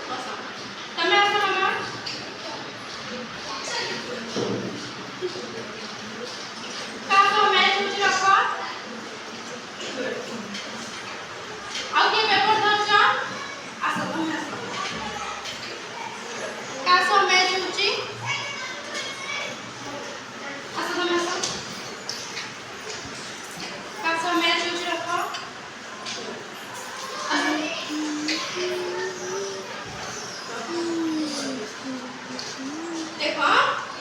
बस तमे आसो मामा का तो मैच होची रखो आउ के पेपर धरछ आसो तमे आसो का सो मैच होची आसो तमे आसो का सो मैच होची रखो देखो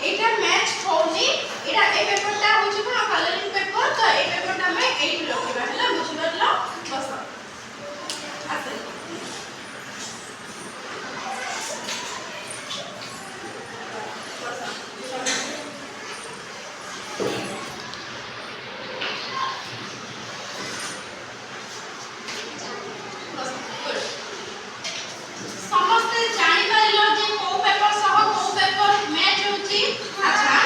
एटा मैच होनी एटा ए पेपरटा होची कोन कलरिंग पेपर तो ए पेपरटा मैं एई रखिबा हला बुझि बदलो बस आसे समस्त जानि पाइलो जे को पेपर सह को पेपर मैच होची अच्छा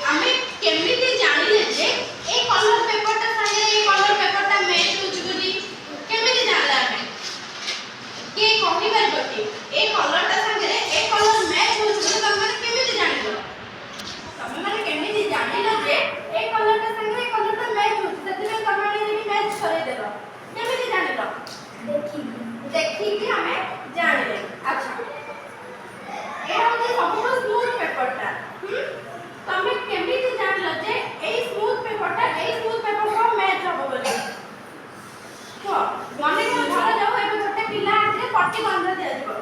हमें केमिति जानिले जे ए कलर पेपरटा संगे ए कलर पेपरटा मैच होची बोली केमिति जानला हमें के कहि परबो कि ए कलरटा संगे ए कलर मैच होची बोली तम माने केमिति जानिलो तम माने केमिति जानिलो जे ए कलरटा संगे ए कलरटा मैच होची सेति में तम माने भी मैच करे देलो केमिति जानिलो देखि कि हमें जानिले अच्छा ए होती सबुठो स्मूथ पेपरटा तमे केमिति जानलो जे ए स्मूथ पेपरटा ए स्मूथ पेपर को मैच हबो बोली तो मने को धरा जाऊ एबे छोटे पिला आथे पट्टी बांधा दिया दिबो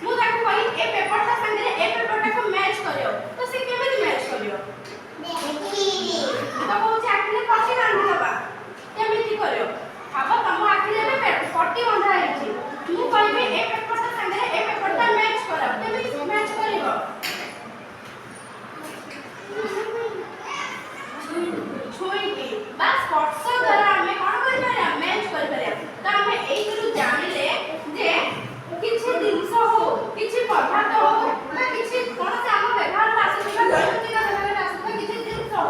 मु ताको कहि ए पेपरटा संगे ए पेपरटा को मैच करियो तो से केमिति मैच करियो देखि तो कहू आखिले पट्टी बांधी दबा केमिति करियो अब तम आखिले में पट्टी बांधा हेछि मु कहबे ए पेपरटा संगे ए पेपरटा मैच करा केमिति मैच करियो छुई की बस स्पर्श द्वारा हमें कोन करि पारे मैच करि पारे तो हमें एई थरु जानिले जे किछि दिनस हो किछि पदार्थ हो किछि कोन से हम व्यवहार आसुबा दैनिक व्यवहार आसुबा किछि दिनस हो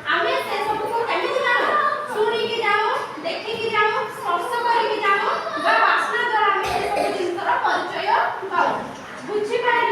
हमें से सब को केमिति जानो सुनी की जानो देखि की जानो स्पर्श करि की जानो बा वासना द्वारा हमें ए सब दिनसर परिचय पाऊ बुझि पारे